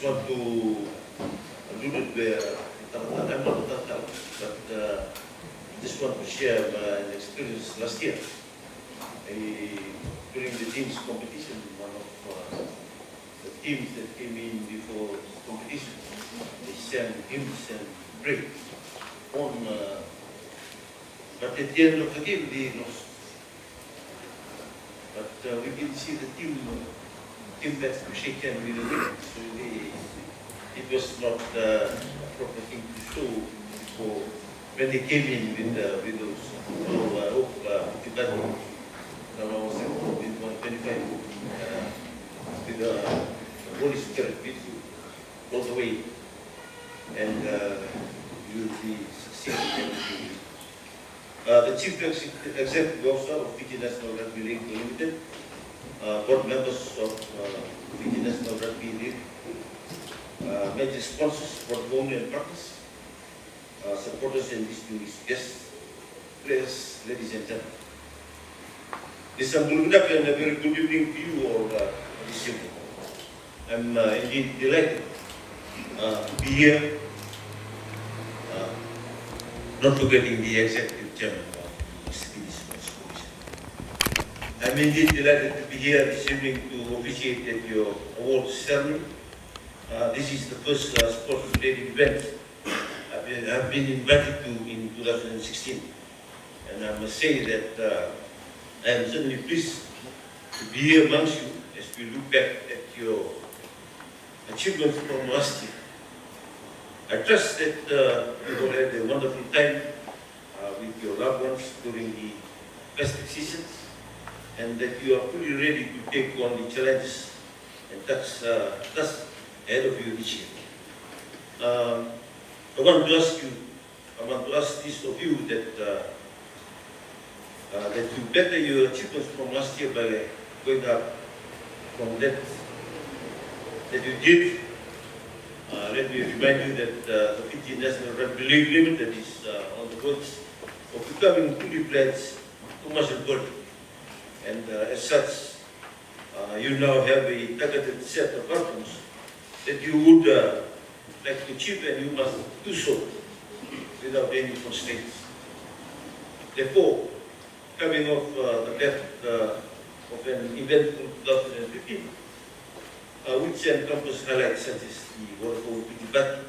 just want to allude where I'm not a Tatal, but just want to share my experience last year. During the teams competition, one of the teams that came in before competition, they sang hymns and prayed on, but at the end of the game, they lost. But we didn't see the team back to shake hands with the winner, so it was not a proper thing to show before when they came in with those. So I hope with that, I was with 125 with the Holy Spirit with you all the way, and you'll be succeeding. The Chief Executive Officer of Fiji National Rugby League Limited, board members of Fiji National Rugby League, major sponsors, portfolio and partners, supporters and distinguished guests, players, ladies and gentlemen. This is and a very good evening to you all this evening. I'm indeed delighted to be here, not forgetting the Executive Chairman of the Fiji Sports Commission. I'm indeed delighted to be here this evening to officiate at your awards ceremony. This is the first sports-related event I've been invited to in 2016. And I must say that I am certainly pleased to be here amongst you as we look back at your achievements from last year. I trust that you all had a wonderful time with your loved ones during the festive seasons, and that you are fully ready to take on the challenges and tasks ahead of you this year. I want to ask these of you that you better your achievements from last year by going up from that you did. Let me remind you that the Fiji National Rugby League Limited is on the verge of becoming fully fledged commercial body, and as such, you now have a targeted set of outcomes that you would like to achieve, and you must do so without any constraints. Therefore, coming off the back of an eventful 2015, which encompassed highlights such as the wonderful Tuitubou,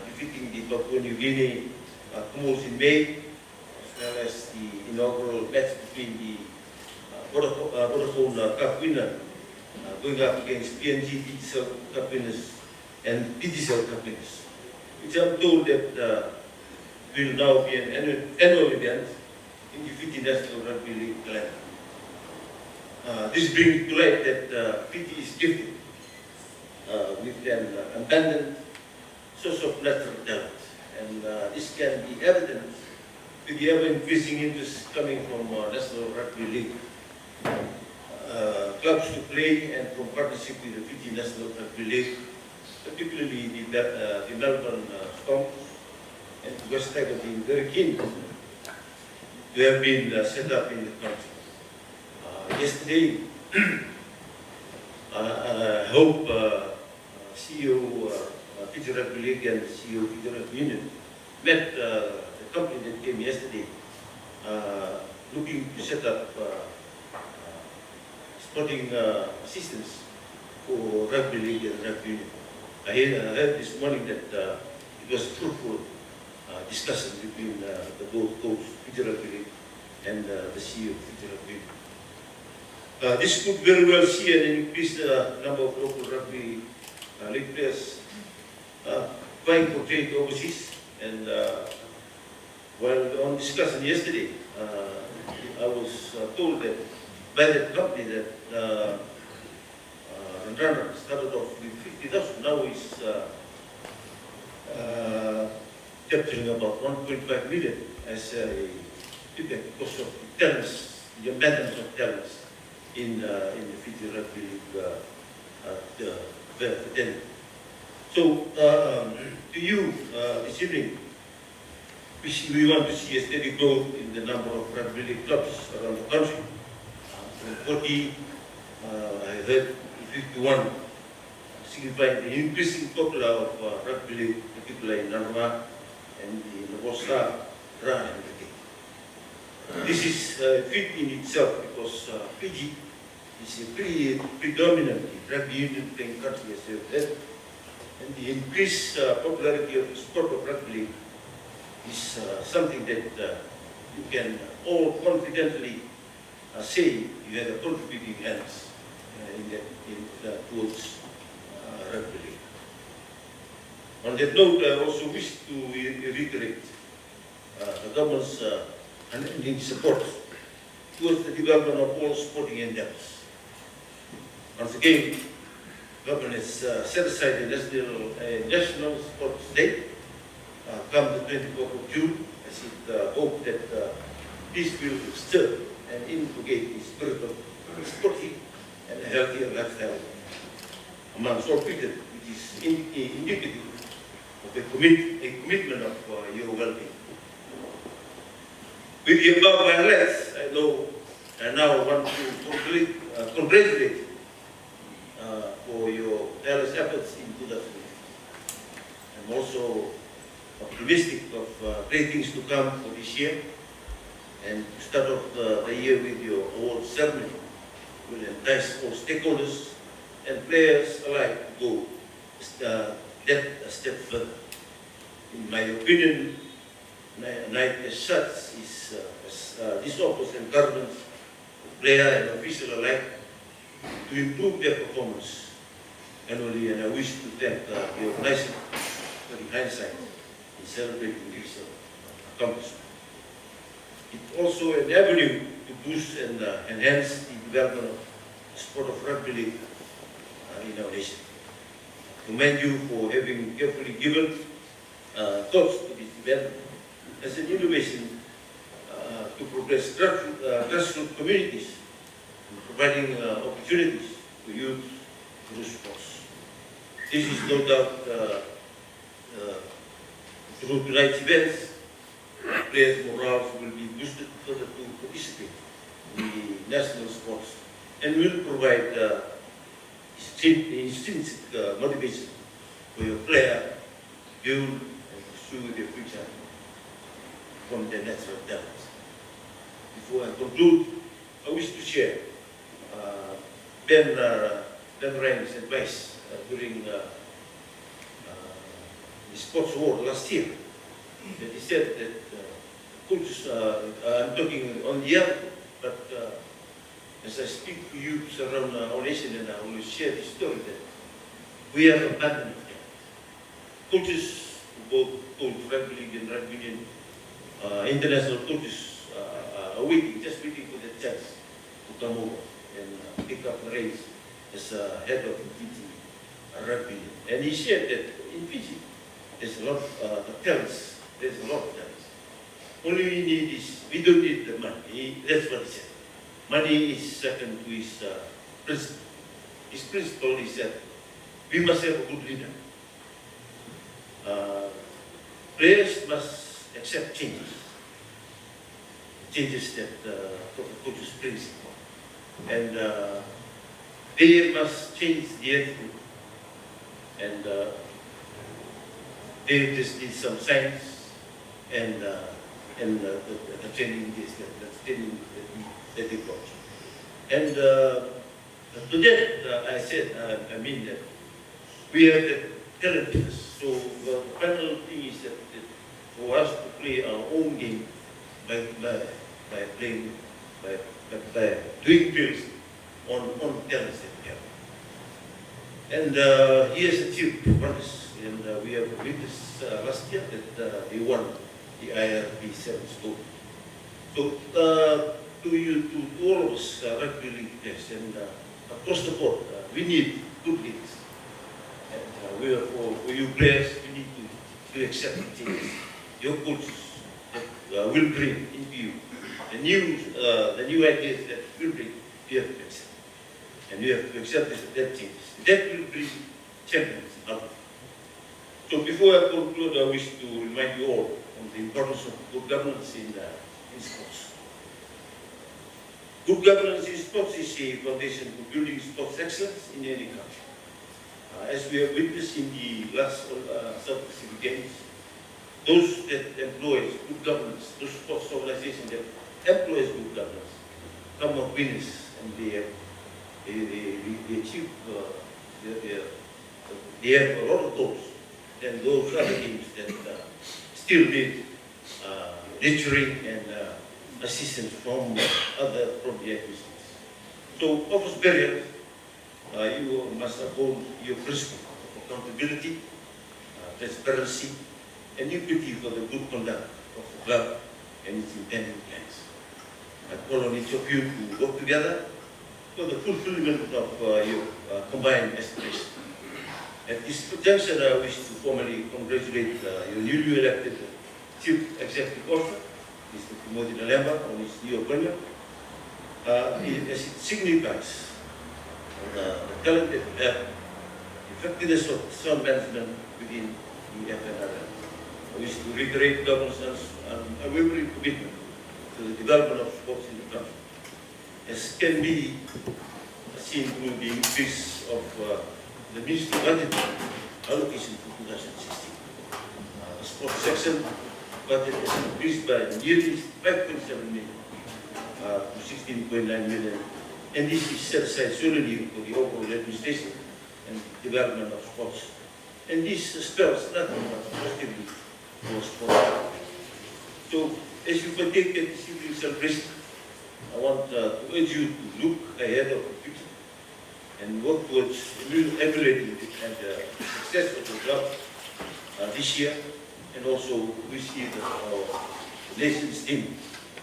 defeating the Papua New Guinea Comores in May, as well as the inaugural match between the Vodafone Cup winner going up against PNG Digital Cup winners and Digital Cup winners, which I'm told that will now be an annual event in the Fiji National Rugby League calendar. This brings to light that Fiji is gifted with an abundant source of natural talent, and this can be evident with the ever-increasing interest coming from National Rugby League clubs to play, and from partnership with the Fiji National Rugby League, particularly the Melbourne Storm and the West Tiger being very keen to have been set up in the country. Yesterday, I hope CEO Fiji Rugby League and CEO Fiji Rugby Union met the company that came yesterday, looking to set up sporting systems for Rugby League and Rugby Union. I heard this morning that it was a fruitful discussion between the both coach, Fiji Rugby League, and the CEO of Fiji Rugby League. This could very well see an increased number of local rugby league players vying for trade overseas. And while on discussion yesterday, I was told that by that company that the runner started off with 50,000, now is capturing about 1.5 million as a because of the talents, the abundance of talents in the Fiji Rugby League. So to you this evening, we want to see a steady growth in the number of rugby league clubs around the country. From 40, I heard 51 signifying the increasing popular of rugby league, particularly in Narva and in the Bosa, Ra and the This is fit in itself because Fiji is a predominantly rugby union playing country, as you have said, and the increased popularity of the sport of rugby league is something that you can all confidently say you had a contributing hands towards rugby league. On that note, I also wish to reiterate the government's unending support towards the development of all sporting endeavors. Once again, government has set aside a national sports day come the 24th of June, as it hopes that this will stir and inculcate the spirit of sporting and a healthier lifestyle amongst all people, which is indicative of a commitment of your well-being. With the above highlights, I now want to congratulate for your tireless efforts in 2020. I'm also optimistic of great things to come for this year, and to start off the year with your award ceremony will entice all stakeholders and players alike to go a step further. In my opinion, night as such is this offers encouragement to player and official alike to improve their performance annually, and I wish to thank the organizer for the hindsight in celebrating this accomplishment. It's also an avenue to boost and enhance the development of the sport of rugby league in our nation. I commend you for having carefully given thoughts to this development as an innovation to progress grassroots communities and providing opportunities for youth through sports. This is no doubt through tonight's events, players' morale will be boosted further to participate in the national sports and will provide intrinsic motivation for your player to build and pursue their future from their natural talents. Before I conclude, I wish to share Ben Ryan's advice during the sports award last year. That he said that coaches, I'm talking on the other, but as I speak to youths around our nation, and I will share this story that we have abandoned them. Coaches, both rugby league and rugby union, international coaches are waiting, just waiting for the chance to come over and pick up the reins as head of the Fiji rugby. And he shared that in Fiji, there's a lot of talents. There's a lot of talents. Only we need is, we don't need the money. That's what he said. Money is second to his principle. His principle is that we must have a good leader. Players must accept changes that the coaches brings. And they must change the attitude. And they just need some science and the training that they got. And to that, I said, I mean that we have the talent. So the final thing is that for us to play our own game by playing, by doing drills on talents that we have. And he has achieved wonders. And we have witnessed last year that they won the IRB 7 scope. So to all of us rugby league players and across the board, we need good leaders. And for you players, we need to accept changes. Your coaches that will bring into you the new ideas that will bring, you have to accept. And you have to accept that changes. That will bring champions out. So before I conclude, I wish to remind you all on the importance of good governance in sports. Good governance in sports is a foundation for building sports excellence in any country. As we have witnessed in the last South Pacific Games, those that employ good governance, those sports organizations that employ good governance, come out winners, and they achieve, they have a lot of goals. Then those other teams that still need nurturing and assistance from other project businesses. So, office barrier, you must uphold your principle of accountability, transparency, and equity for the good conduct of the club and its intended plans. I call on each of you to work together for the fulfillment of your combined aspirations. At this juncture, I wish to formally congratulate your newly elected Chief Executive Officer, Mr. Timothy Nalemba, on his new appointment, as it signifies the talented effectiveness of sound management within the NRL. I wish to reiterate government's unwavering commitment to the development of sports in the country, as can be seen through the increase of the ministry budget allocation for 2016. The sports section budget is increased by nearly 5.7 million to 16.9 million, and this is set aside solely for the overall administration and development of sports. And this spells nothing but positively for sports. So, as you partake in this evening's celebration, I want to urge you to look ahead of the future and work towards emulating the success of the club this year, and also we see that our nation's team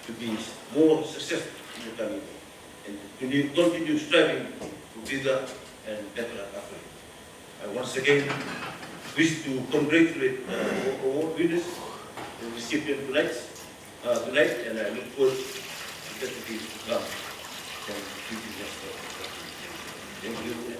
to be more successful in the coming year, and to continue striving for bigger and better effort. I once again wish to congratulate award winners and recipients tonight, and I look forward to that to come. Thank you, and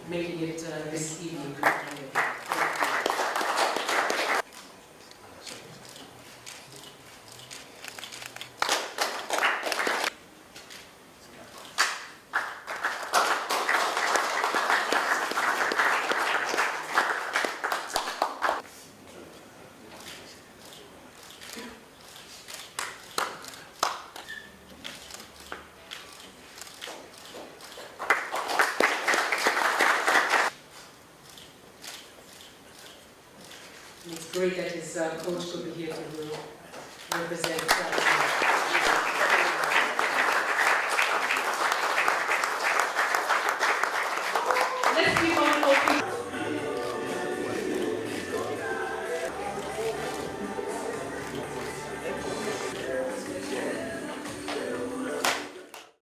making it this evening. It's great that his coach could be here to represent.